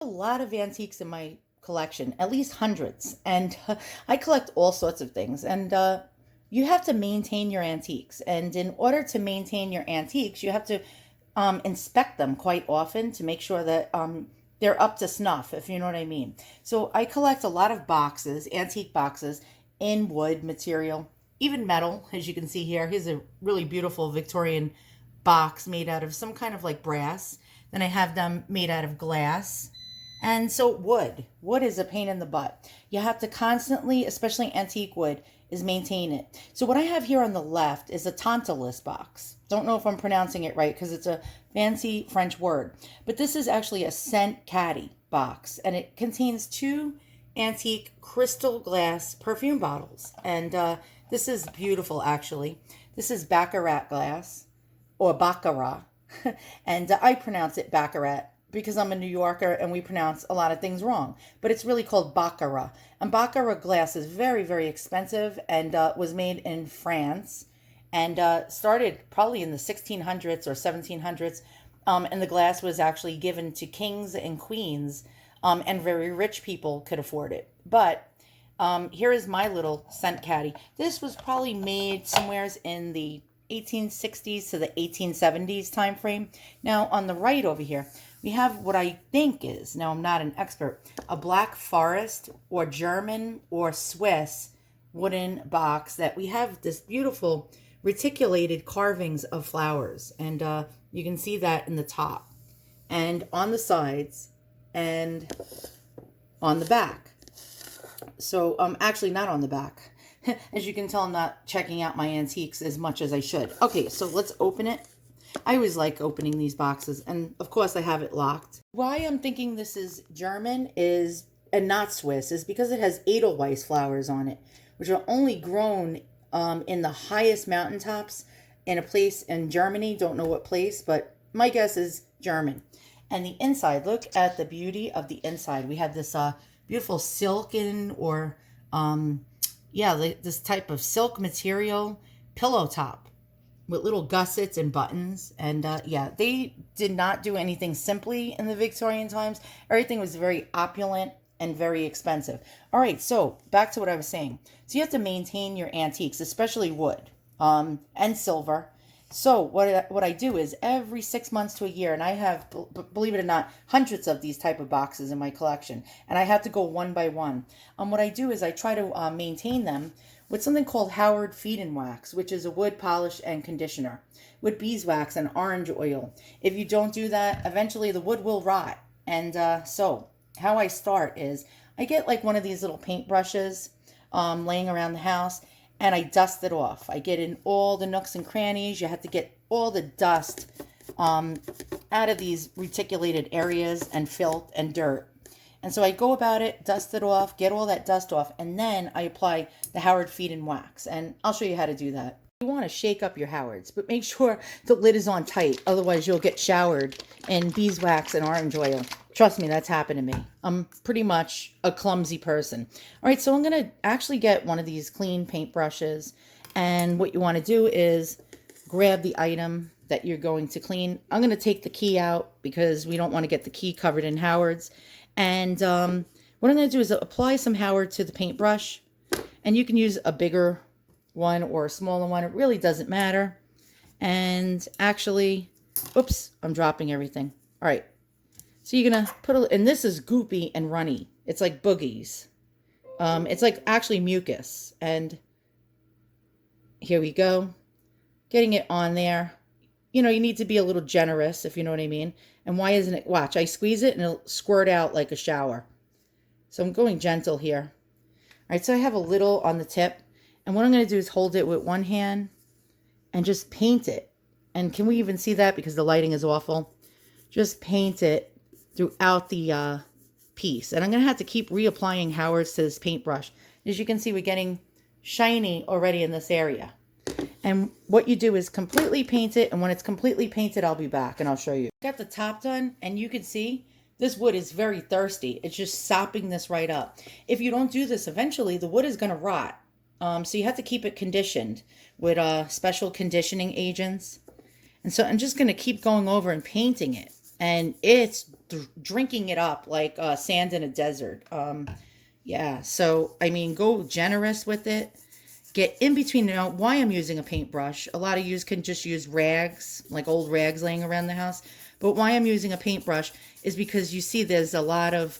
A lot of antiques in my collection, at least hundreds. And I collect all sorts of things. And you have to maintain your antiques. And in order to maintain your antiques, you have to inspect them quite often to make sure that they're up to snuff, if you know what I mean. So I collect a lot of boxes, antique boxes, in wood material, even metal, as you can see here. Here's a really beautiful Victorian box made out of some kind of like brass. Then I have them made out of glass. And so wood is a pain in the butt. You have to constantly, especially antique wood, is maintain it. So what I have here on the left is a Tantalus box. Don't know if I'm pronouncing it right because it's a fancy French word. But this is actually a scent caddy box, and it contains two antique crystal glass perfume bottles. And this is beautiful, actually. This is Baccarat glass, or Baccarat, and I pronounce it Baccarat because I'm a New Yorker and we pronounce a lot of things wrong. But it's really called Baccarat. And Baccarat glass is very, very expensive and was made in France and started probably in the 1600s or 1700s. And the glass was actually given to kings and queens, and very rich people could afford it. But here is my little scent caddy. This was probably made somewheres in the 1860s to the 1870s time frame. Now on the right over here, we have what I think is, now I'm not an expert, a Black Forest or German or Swiss wooden box that we have this beautiful reticulated carvings of flowers. And you can see that in the top and on the sides and on the back. So actually not on the back. As you can tell, I'm not checking out my antiques as much as I should. Okay, so let's open it. I always like opening these boxes, and of course I have it locked. Why I'm thinking this is German is and not Swiss is because it has Edelweiss flowers on it, which are only grown in the highest mountaintops in a place in Germany. Don't know what place, but my guess is German. And the inside, look at the beauty of the inside. We have this beautiful silken or this type of silk material pillow top with little gussets and buttons. And they did not do anything simply in the Victorian times. Everything was very opulent and very expensive. All right, so back to what I was saying. So you have to maintain your antiques, especially wood and silver. So what I do is every 6 months to a year, and I have, believe it or not, hundreds of these type of boxes in my collection, and I have to go one by one. What I do is I try to maintain them with something called Howard Feed and Wax, which is a wood polish and conditioner with beeswax and orange oil. If you don't do that, eventually the wood will rot. And so how I start is I get like one of these little paint brushes laying around the house, and I dust it off. I get in all the nooks and crannies. You have to get all the dust out of these reticulated areas and filth and dirt. And so I go about it, dust it off, get all that dust off, and then I apply the Howard Feed and Wax. And I'll show you how to do that. You want to shake up your Howards, but make sure the lid is on tight. Otherwise, you'll get showered in beeswax and orange oil. Trust me, that's happened to me. I'm pretty much a clumsy person. All right, so I'm going to actually get one of these clean paint brushes. And what you want to do is grab the item that you're going to clean. I'm going to take the key out because we don't want to get the key covered in Howards. And what I'm going to do is apply some Howard to the paintbrush. And you can use a bigger one or a smaller one. It really doesn't matter. And actually, oops, I'm dropping everything. All right. So you're going to put and this is goopy and runny. It's like boogies. It's like actually mucus. And here we go. Getting it on there. You know, you need to be a little generous, if you know what I mean. And why isn't it? Watch, I squeeze it and it'll squirt out like a shower. So I'm going gentle here. All right, so I have a little on the tip. And what I'm going to do is hold it with one hand and just paint it. And can we even see that? Because the lighting is awful. Just paint it throughout the piece. And I'm going to have to keep reapplying Howards to this paintbrush. As you can see, we're getting shiny already in this area. And what you do is completely paint it. And when it's completely painted, I'll be back and I'll show you. Got the top done, and you can see this wood is very thirsty. It's just sopping this right up. If you don't do this, eventually the wood is going to rot. So you have to keep it conditioned with special conditioning agents. And so I'm just going to keep going over and painting it. And it's drinking it up like sand in a desert. Yeah, so I mean, go generous with it. Get in between. Now, why I'm using a paintbrush? A lot of you can just use rags, like old rags laying around the house. But why I'm using a paintbrush is because you see there's a lot of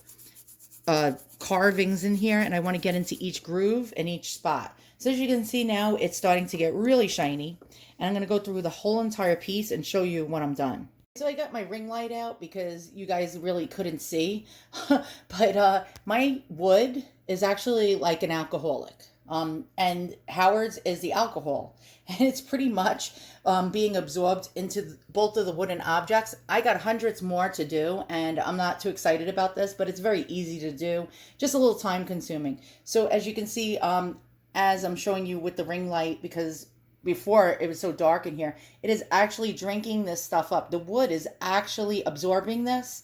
carvings in here, and I want to get into each groove and each spot. So as you can see now, it's starting to get really shiny, and I'm going to go through the whole entire piece and show you when I'm done. So I got my ring light out because you guys really couldn't see, but my wood is actually like an alcoholic. And Howard's is the alcohol, and it's pretty much being absorbed into both of the wooden objects. I got hundreds more to do, and I'm not too excited about this, but it's very easy to do, just a little time consuming. So as you can see, as I'm showing you with the ring light, because before it was so dark in here, it is actually drinking this stuff up. The wood is actually absorbing this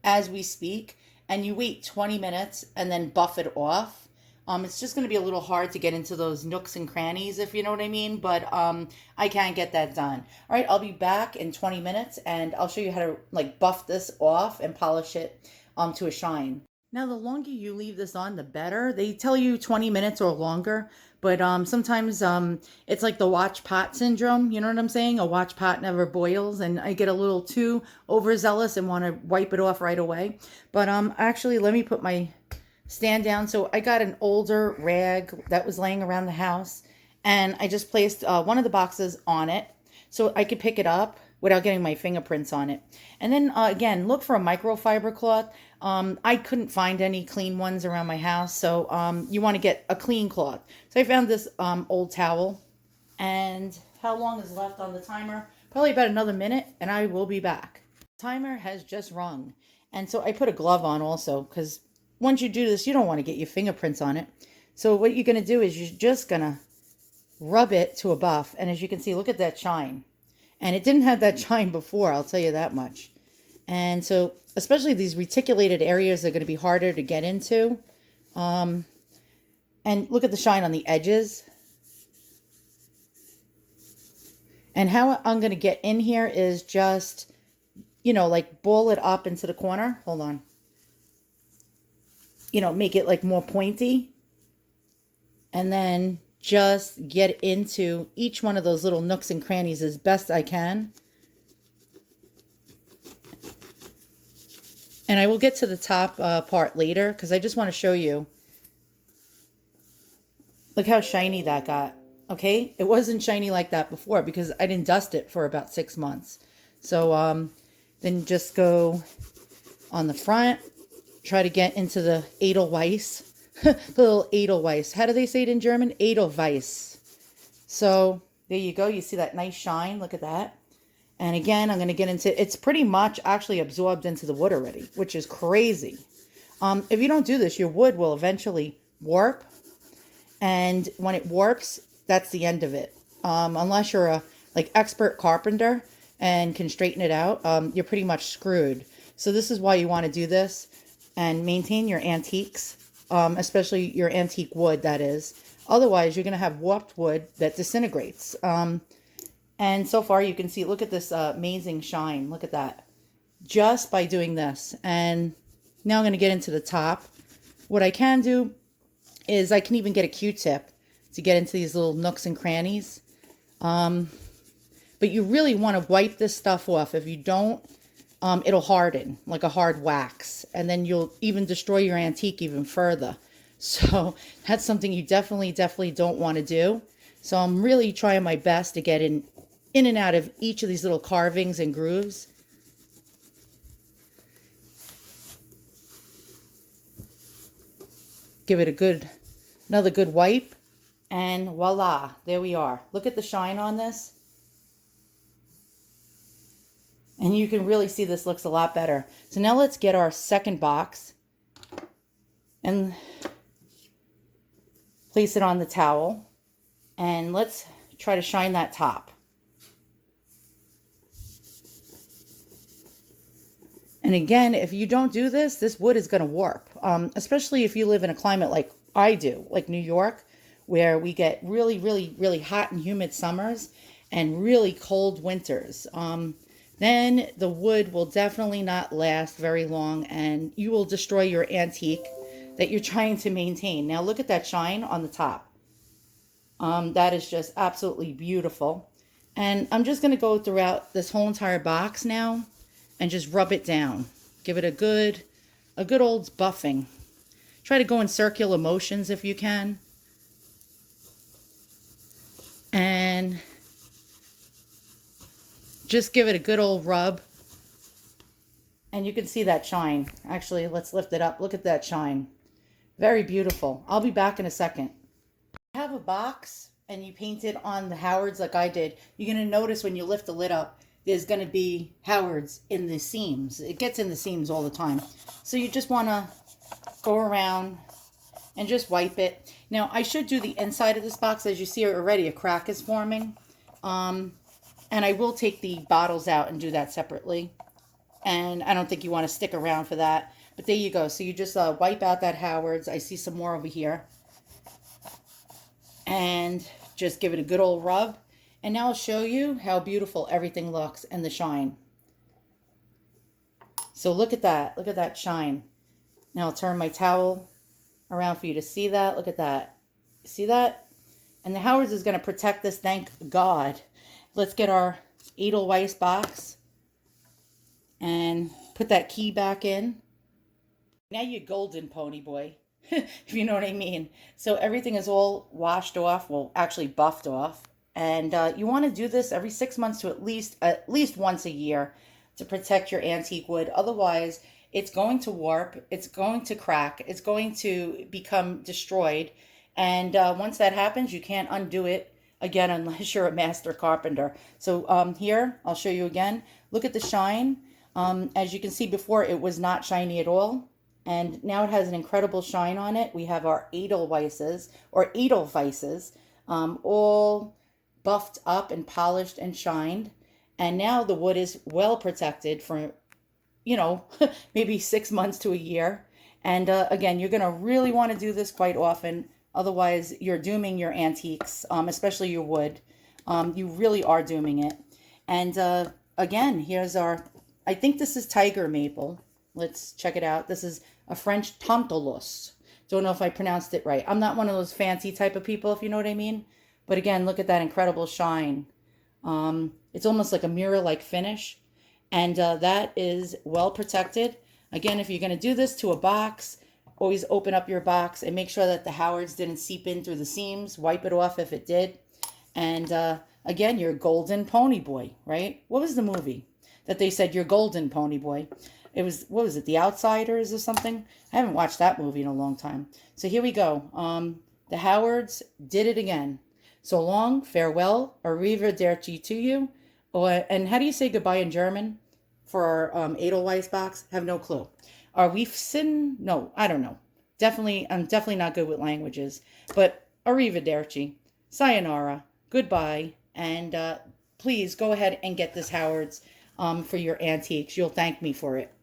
as we speak, and you wait 20 minutes and then buff it off. It's just going to be a little hard to get into those nooks and crannies, if you know what I mean, but I can get that done. All right, I'll be back in 20 minutes, and I'll show you how to like buff this off and polish it to a shine. Now, the longer you leave this on, the better. They tell you 20 minutes or longer, but sometimes it's like the watch pot syndrome. You know what I'm saying? A watch pot never boils, and I get a little too overzealous and want to wipe it off right away. But actually, let me put my stand down. So I got an older rag that was laying around the house, and I just placed one of the boxes on it so I could pick it up without getting my fingerprints on it. And then again, look for a microfiber cloth. I couldn't find any clean ones around my house, so you want to get a clean cloth. So I found this old towel, and how long is left on the timer? Probably about another minute, and I will be back. Timer has just rung, and so I put a glove on also, because once you do this, you don't want to get your fingerprints on it. So what you're going to do is you're just going to rub it to a buff. And as you can see, look at that shine. And it didn't have that shine before, I'll tell you that much. And so especially these reticulated areas are going to be harder to get into. And look at the shine on the edges. And how I'm going to get in here is just, you know, like ball it up into the corner. Hold on. You know, make it like more pointy, and then just get into each one of those little nooks and crannies as best I can. And I will get to the top part later, because I just want to show you. Look how shiny that got. Okay, it wasn't shiny like that before because I didn't dust it for about 6 months. So then just go on the front. Try to get into the Edelweiss, the little Edelweiss. How do they say it in German? Edelweiss. So there you go. You see that nice shine. Look at that. And again, I'm going to get into, it's pretty much actually absorbed into the wood already, which is crazy. If you don't do this, your wood will eventually warp. And when it warps, that's the end of it. Unless you're a like expert carpenter and can straighten it out, you're pretty much screwed. So this is why you want to do this. And maintain your antiques, especially your antique wood, that is. Otherwise, you're going to have warped wood that disintegrates. And so far, you can see, look at this amazing shine. Look at that. Just by doing this. And now I'm going to get into the top. What I can do is I can even get a Q-tip to get into these little nooks and crannies. But you really want to wipe this stuff off. If you don't, it'll harden like a hard wax, and then you'll even destroy your antique even further. So that's something you definitely don't want to do. So I'm really trying my best to get in and out of each of these little carvings and grooves. Give it another good wipe, and voila, there we are. Look at the shine on this. And you can really see this looks a lot better. So now let's get our second box and place it on the towel. And let's try to shine that top. And again, if you don't do this, this wood is going to warp. Especially if you live in a climate like I do, like New York, where we get really hot and humid summers and really cold winters. then the wood will definitely not last very long and you will destroy your antique that you're trying to maintain. Now look at that shine on the top. That is just absolutely beautiful. And I'm just going to go throughout this whole entire box now and just rub it down. Give it a good old buffing. Try to go in circular motions if you can. And just give it a good old rub. And you can see that shine. Actually, let's lift it up. Look at that shine. Very beautiful. I'll be back in a second. You have a box and you paint it on the Howards like I did. You're going to notice when you lift the lid up, there's going to be Howards in the seams. It gets in the seams all the time. So you just want to go around and just wipe it. Now, I should do the inside of this box. As you see already, a crack is forming. And I will take the bottles out and do that separately. And I don't think you want to stick around for that. But there you go. So you just wipe out that Howards. I see some more over here. And just give it a good old rub. And now I'll show you how beautiful everything looks and the shine. So look at that. Look at that shine. Now I'll turn my towel around for you to see that. Look at that. See that? And the Howards is going to protect this, thank God. Let's get our Edelweiss box and put that key back in. Now you're golden, pony boy, if you know what I mean. So everything is all washed off, well, actually buffed off. And you want to do this every 6 months to at least once a year to protect your antique wood. Otherwise, it's going to warp, it's going to crack, it's going to become destroyed. And once that happens, you can't undo it again unless you're a master carpenter. So here, I'll show you again. Look at the shine. As you can see before, it was not shiny at all. And now it has an incredible shine on it. We have our Edelweisses, or Edelweisses, all buffed up and polished and shined. And now the wood is well protected for, you know, maybe 6 months to a year. And again, you're going to really want to do this quite often. Otherwise, you're dooming your antiques, especially your wood. You really are dooming it. And again, here's our, I think this is tiger maple. Let's check it out. This is a French Tantalus. Don't know if I pronounced it right. I'm not one of those fancy type of people, if you know what I mean. But again, look at that incredible shine. It's almost like a mirror-like finish. And that is well protected. Again, if you're going to do this to a box, always open up your box and make sure that the Howards didn't seep in through the seams. Wipe it off if it did. And again, you're golden pony boy, right? What was the movie that they said you're golden pony boy? It was, what was it, The Outsiders or something? I haven't watched that movie in a long time. So here we go. The Howards did it again. So long, farewell, arrivederci to you. And how do you say goodbye in German for our Edelweiss box? Have no clue. Are we sin? No, I don't know. I'm definitely not good with languages. But arrivederci, sayonara, goodbye, and please go ahead and get this Howards for your antiques. You'll thank me for it.